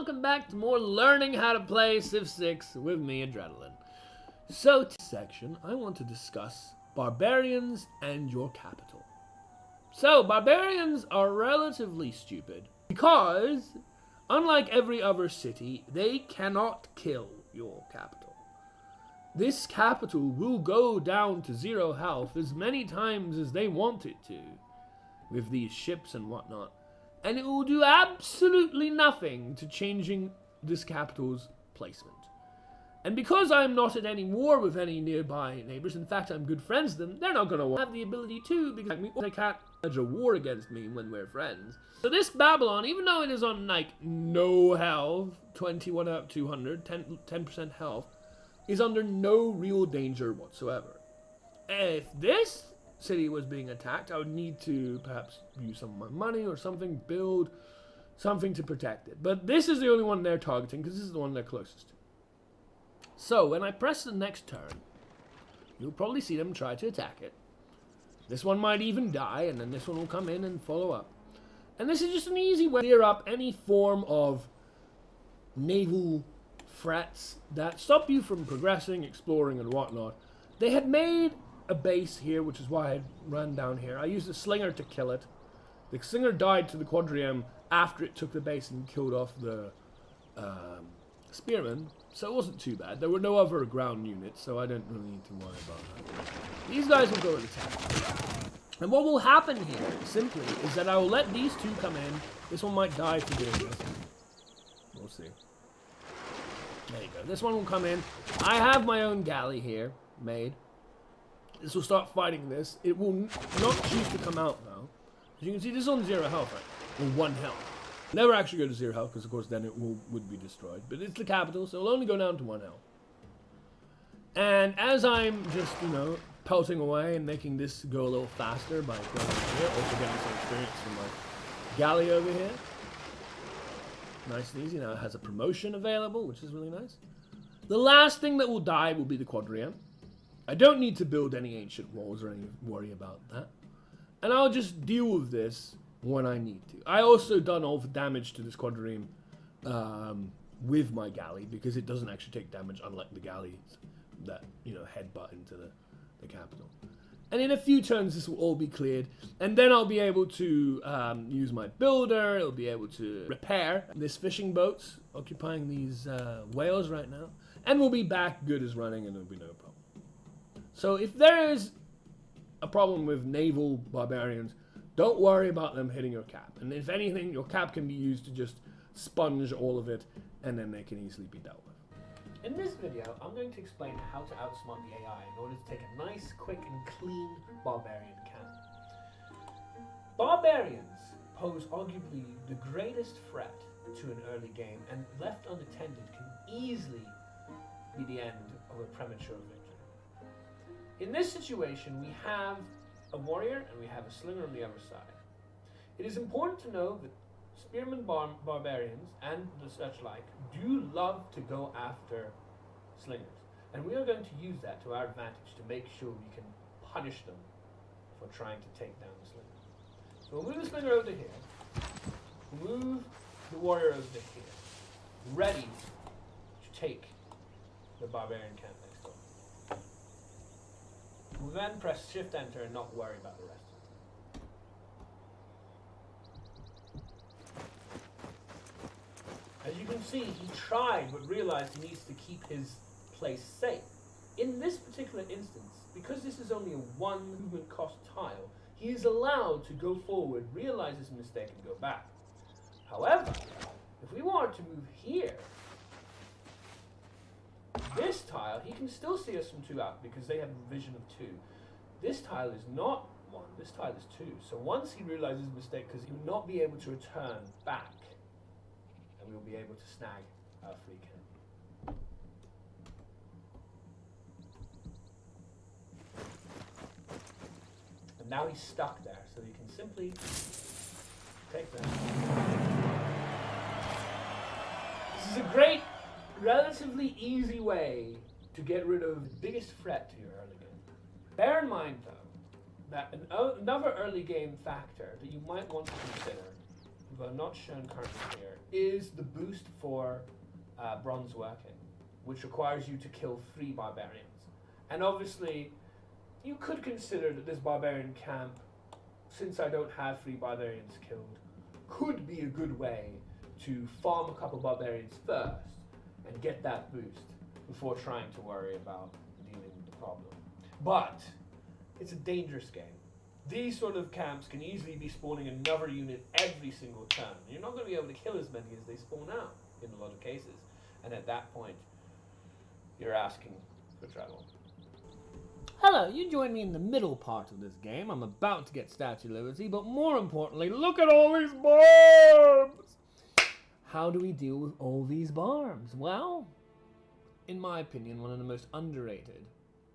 welcome back to more learning how to play Civ VI with me, Adrenaline. So, this section, I want to discuss Barbarians and your capital. So, Barbarians are relatively stupid because, unlike every other city, they cannot kill your capital. This capital will go down to 0 health as many times as they want it to, with these ships and whatnot. And it will do absolutely nothing to changing this capital's placement. And because I'm not at any war with any nearby neighbors, in fact I'm good friends with them, they're not going to have the ability to, because they can't wage a war against me when we're friends. So this Babylon, even though it is on like no health, 21 out of 200, 10% health, is under no real danger whatsoever. If this city was being attacked, I would need to perhaps use some of my money or something, build something to protect it. But this is the only one they're targeting because this is the one they're closest to. So when I press the next turn, you'll probably see them try to attack it. This one might even die, and then this one will come in and follow up. And this is just an easy way to clear up any form of naval threats that stop you from progressing, exploring, and whatnot. They had made a base here, which is why I ran down here. I used a slinger to kill it. The slinger died to the quadrium after it took the base and killed off the spearmen, so it wasn't too bad. There were no other ground units, so I didn't really need to worry about that. These guys will go and attack. And what will happen here, simply, is that I will let these two come in. This one might die for doing this. We'll see. There you go. This one will come in. I have my own galley here, made. This will start fighting this. It will not choose to come out, though. As you can see, this is on 0 health, right? Or 1 health. Never actually go to 0 health, because of course then it would be destroyed. But it's the capital, so it'll only go down to 1 health. And as I'm just, pelting away and making this go a little faster by going here, also getting some experience from my galley over here. Nice and easy. Now it has a promotion available, which is really nice. The last thing that will die will be the quadrium. I don't need to build any ancient walls or any worry about that. And I'll just deal with this when I need to. I also done all the damage to this quadrium with my galley, because it doesn't actually take damage, unlike the galleys that, headbutt into the capital. And in a few turns this will all be cleared, and then I'll be able to use my builder. It'll be able to repair this fishing boats occupying these whales right now, and we'll be back good as running, and there'll be no problem. So if there is a problem with naval barbarians, don't worry about them hitting your cap. And if anything, your cap can be used to just sponge all of it, and then they can easily be dealt with. In this video, I'm going to explain how to outsmart the AI in order to take a nice, quick, and clean barbarian camp. Barbarians pose arguably the greatest threat to an early game, and left unattended can easily be the end of a premature victory. In this situation, we have a warrior and we have a slinger on the other side. It is important to know that spearmen barbarians and the such like do love to go after slingers. And we are going to use that to our advantage to make sure we can punish them for trying to take down the slinger. So we'll move the slinger over here. We'll move the warrior over here. Ready to take the barbarian camp next door. We'll then press Shift Enter and not worry about the rest of it. As you can see, he tried but realized he needs to keep his place safe. In this particular instance, because this is only a 1 movement cost tile, he is allowed to go forward, realize his mistake, and go back. However, if we wanted to move here, this tile, he can still see us from 2 out because they have a vision of 2. This tile is not 1, this tile is 2. So once he realizes his mistake, because he will not be able to return back, and we will be able to snag our free camp. And now he's stuck there, so he can simply take that. This is a great, relatively easy way to get rid of the biggest threat to your early game. Bear in mind, though, that another early game factor that you might want to consider but not shown currently here, is the boost for bronze working, which requires you to kill 3 barbarians. And obviously, you could consider that this barbarian camp, since I don't have 3 barbarians killed, could be a good way to farm a couple barbarians first and get that boost before trying to worry about dealing with the problem. But it's a dangerous game. These sort of camps can easily be spawning another unit every single turn. You're not going to be able to kill as many as they spawn out in a lot of cases. And at that point, you're asking for trouble. Hello, you joined me in the middle part of this game. I'm about to get Statue of Liberty, but more importantly, look at all these barbs! How do we deal with all these barbs? Well, in my opinion, one of the most underrated,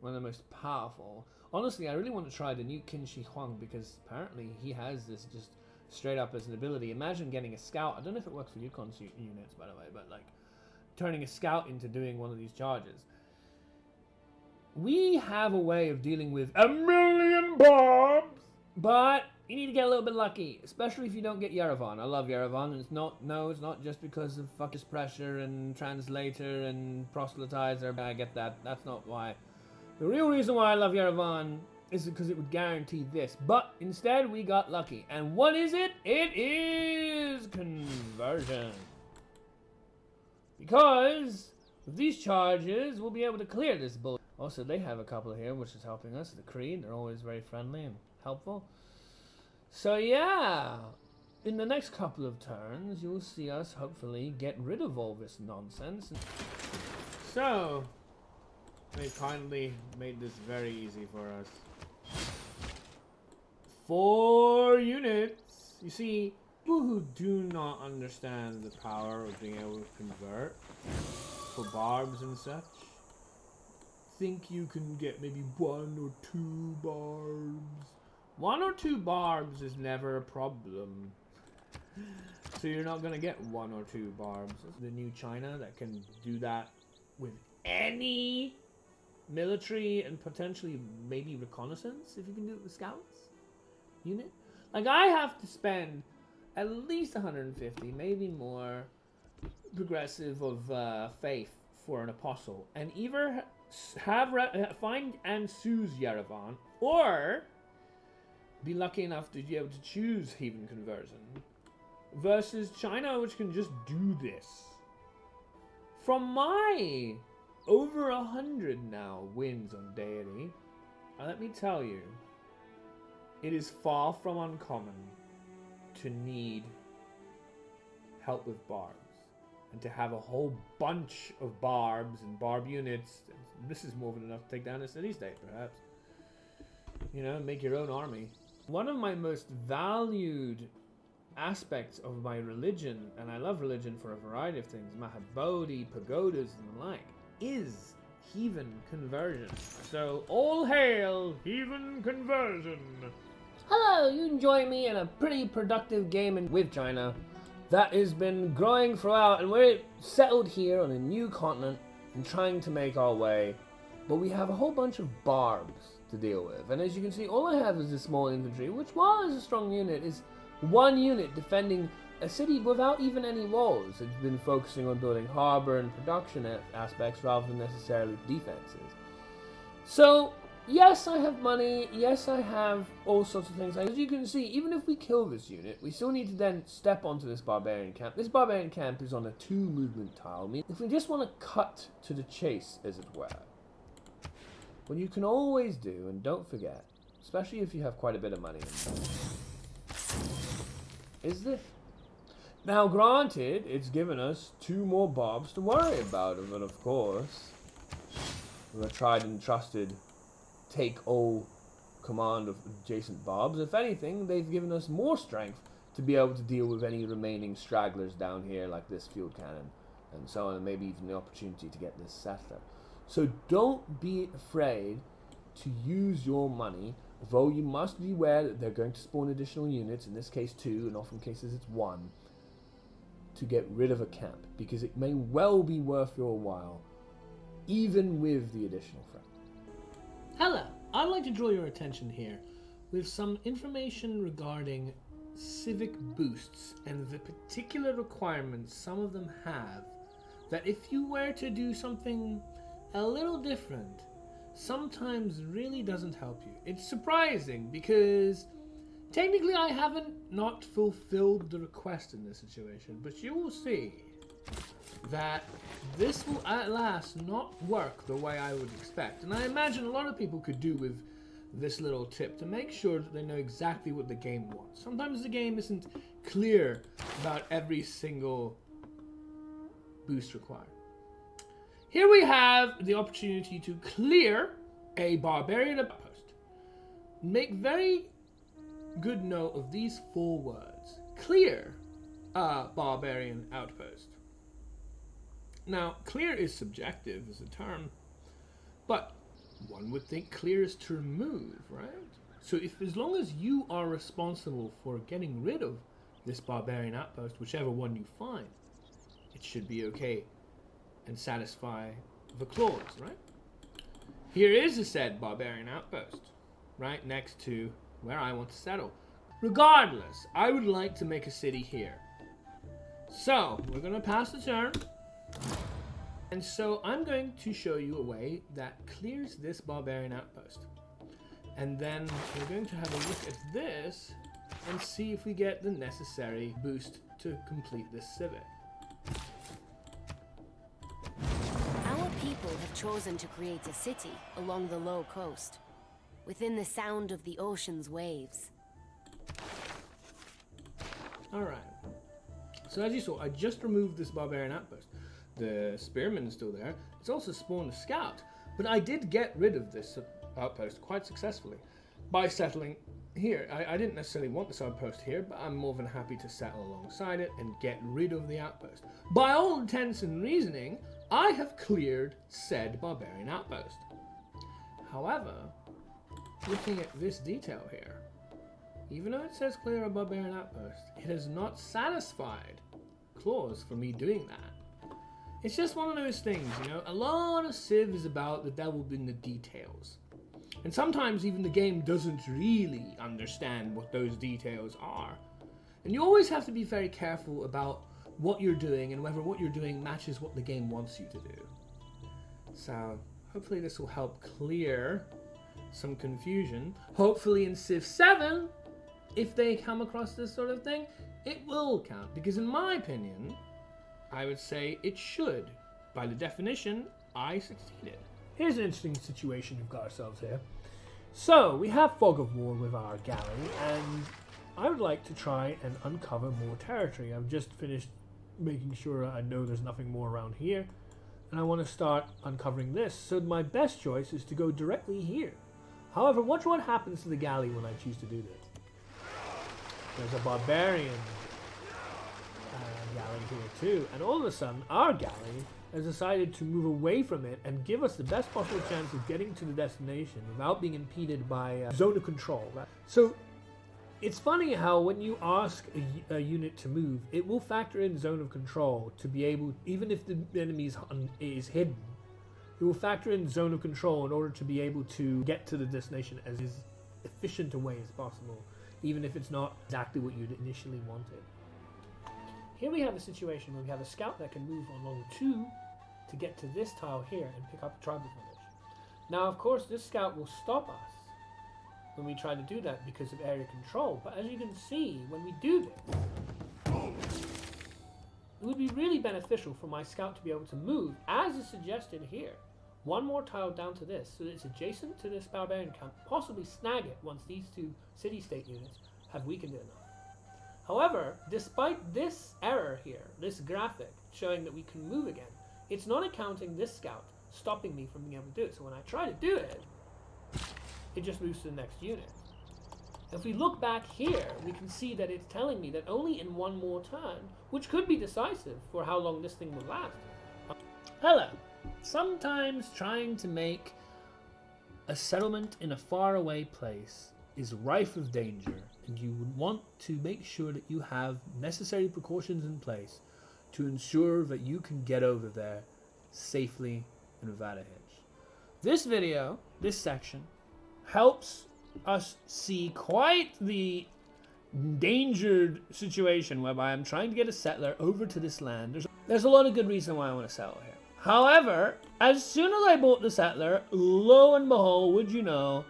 one of the most powerful. Honestly, I really want to try the new Qin Shi Huang because apparently he has this just straight up as an ability. Imagine getting a scout. I don't know if it works for Yukon units, by the way, but like turning a scout into doing one of these charges. We have a way of dealing with 1,000,000 barbs, but you need to get a little bit lucky, especially if you don't get Yerevan. I love Yerevan, and it's not just because of fucking pressure and translator and proselytizer. I get that. That's not why. The real reason why I love Yerevan is because it would guarantee this, but instead we got lucky. And what is it? It is conversion. Because with these charges, we'll be able to clear this bull. Also, they have a couple here, which is helping us. The Creed, they're always very friendly and helpful. So yeah, in the next couple of turns, you'll see us hopefully get rid of all this nonsense. So, they kindly made this very easy for us. 4 units. You see, people who do not understand the power of being able to convert for barbs and such think you can get maybe 1 or 2 barbs. 1 or 2 barbs is never a problem. So you're not gonna get 1 or 2 barbs. The new China that can do that with any military and potentially maybe reconnaissance, if you can do it with scouts unit. Like, I have to spend at least 150, maybe more, progressive of faith for an apostle, and either find and choose Yerevan, or be lucky enough to be able to choose Heathen conversion, versus China, which can just do this. From my over 100 now wins on Deity, let me tell you, it is far from uncommon to need help with barbs. And to have a whole bunch of barbs and barb units, this is more than enough to take down a city-state, perhaps. You know, make your own army. One of my most valued aspects of my religion, and I love religion for a variety of things, Mahabodhi, pagodas, and the like, is Heathen conversion. So, all hail Heathen conversion! Hello, you enjoy me in a pretty productive game with China that has been growing throughout, and we're settled here on a new continent and trying to make our way, but we have a whole bunch of barbs to deal with. And as you can see, all I have is a small infantry, which, while is a strong unit, is 1 unit defending a city without even any walls. It's been focusing on building harbor and production aspects rather than necessarily defenses. So, yes, I have money. Yes, I have all sorts of things. As you can see, even if we kill this unit, we still need to then step onto this barbarian camp. This barbarian camp is on a 2 movement tile. If we just want to cut to the chase, as it were, what you can always do, and don't forget, especially if you have quite a bit of money, is this. Now, granted, it's given us 2 more barbs to worry about, but of course, we're tried and trusted take all command of adjacent barbs. If anything, they've given us more strength to be able to deal with any remaining stragglers down here, like this field cannon, and so on, and maybe even the opportunity to get this settler. So don't be afraid to use your money, though you must be aware that they're going to spawn additional units, in this case 2, and often cases it's 1, to get rid of a camp, because it may well be worth your while, even with the additional threat. Hello, I'd like to draw your attention here with some information regarding civic boosts and the particular requirements some of them have, that if you were to do something a little different, sometimes really doesn't help you. It's surprising because technically I haven't not fulfilled the request in this situation, but you will see that this will at last not work the way I would expect. And I imagine a lot of people could do with this little tip to make sure that they know exactly what the game wants. Sometimes the game isn't clear about every single boost required. Here we have the opportunity to clear a barbarian outpost. Make very good note of these 4 words. Clear a barbarian outpost. Now, clear is subjective as a term, but one would think clear is to remove, right? So as long as you are responsible for getting rid of this barbarian outpost, whichever one you find, it should be okay and satisfy the clause, right? Here is a said barbarian outpost, right next to where I want to settle. Regardless, I would like to make a city here. So, we're going to pass the turn. And so I'm going to show you a way that clears this barbarian outpost. And then we're going to have a look at this and see if we get the necessary boost to complete this civic. Our people have chosen to create a city along the low coast, within the sound of the ocean's waves. Alright. So as you saw, I just removed this barbarian outpost. The spearman is still there. It's also spawned a scout. But I did get rid of this outpost quite successfully by settling here. I didn't necessarily want this outpost here, but I'm more than happy to settle alongside it and get rid of the outpost. By all intents and reasoning, I have cleared said barbarian outpost. However, looking at this detail here, even though it says clear a barbarian outpost, it has not satisfied clause for me doing that. It's just one of those things, you know, a lot of Civ is about the devil in the details. And sometimes even the game doesn't really understand what those details are. And you always have to be very careful about what you're doing and whether what you're doing matches what the game wants you to do. So hopefully this will help clear some confusion. Hopefully in Civ 7, if they come across this sort of thing, it will count. Because in my opinion, I would say it should. By the definition, I succeeded. Here's an interesting situation we've got ourselves here. So, we have Fog of War with our galley, and I would like to try and uncover more territory. I've just finished making sure I know there's nothing more around here, and I want to start uncovering this. So my best choice is to go directly here. However, watch what happens to the galley when I choose to do this. There's a barbarian galley here too, and all of a sudden our galley has decided to move away from it and give us the best possible chance of getting to the destination without being impeded by zone of control. Right? So it's funny how when you ask a unit to move, it will factor in zone of control to be able, even if the enemy is hidden, it will factor in zone of control in order to be able to get to the destination as efficient a way as possible, even if it's not exactly what you'd initially wanted. Here we have a situation where we have a scout that can move along 2 to get to this tile here and pick up a tribal village. Now, of course, this scout will stop us when we try to do that because of area control, but as you can see, when we do this, it would be really beneficial for my scout to be able to move, as is suggested here, 1 more tile down to this, so that it's adjacent to this barbarian camp, possibly snag it once these 2 city-state units have weakened it enough. However, despite this error here, this graphic showing that we can move again, it's not accounting this scout stopping me from being able to do it. So when I try to do it, it just moves to the next unit. If we look back here, we can see that it's telling me that only in 1 more turn, which could be decisive for how long this thing will last. Hello. Sometimes trying to make a settlement in a faraway place is rife with danger, and you would want to make sure that you have necessary precautions in place to ensure that you can get over there safely and without a hitch. This video, this section, helps us see quite the endangered situation whereby I'm trying to get a settler over to this land. There's a lot of good reason why I want to settle here. However, as soon as I bought the settler, lo and behold, would you know,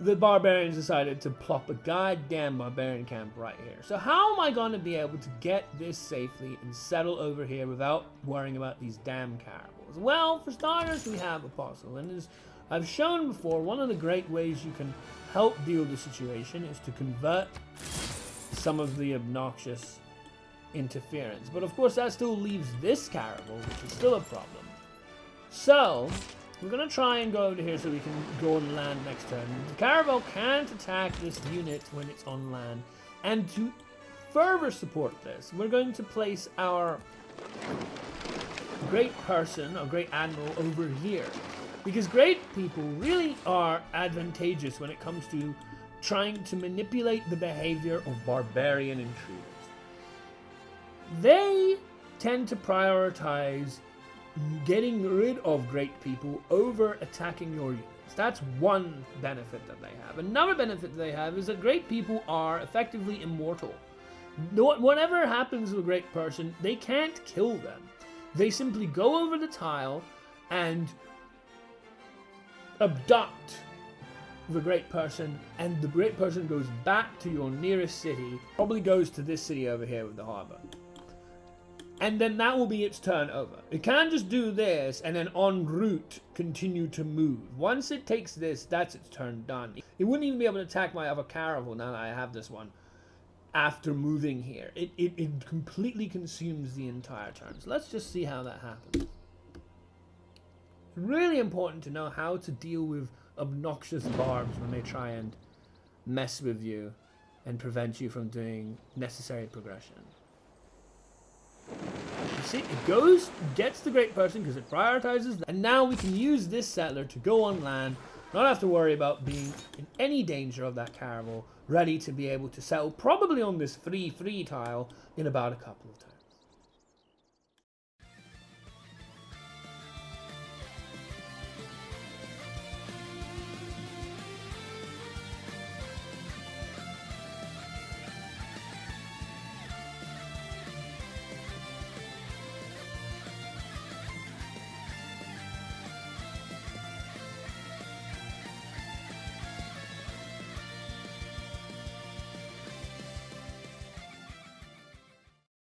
the barbarians decided to plop a goddamn barbarian camp right here. So how am I going to be able to get this safely and settle over here without worrying about these damn caravels? Well, for starters, we have Apostle, and as I've shown before, one of the great ways you can help deal with the situation is to convert some of the obnoxious interference. But of course, that still leaves this caravel, which is still a problem. So we're going to try and go over here so we can go on land next turn. The caravel can't attack this unit when it's on land. And to further support this, we're going to place our great person, or great admiral, over here. Because great people really are advantageous when it comes to trying to manipulate the behavior of barbarian intruders. They tend to prioritize getting rid of great people over attacking your units. That's one benefit that they have. Another benefit they have is that great people are effectively immortal. Whatever happens to a great person, they can't kill them. They simply go over the tile and abduct the great person, and the great person goes back to your nearest city, probably goes to this city over here with the harbor. And then that will be its turn over. It can't just do this and then en route continue to move. Once it takes this, that's its turn done. It wouldn't even be able to attack my other caravel now that I have this one after moving here. It completely consumes the entire turn. So let's just see how that happens. It's really important to know how to deal with obnoxious barbs when they try and mess with you and prevent you from doing necessary progression. You see, it goes, gets the great person because it prioritizes, and now we can use this settler to go on land, not have to worry about being in any danger of that caravel, ready to be able to settle probably on this free tile in about a couple of turns.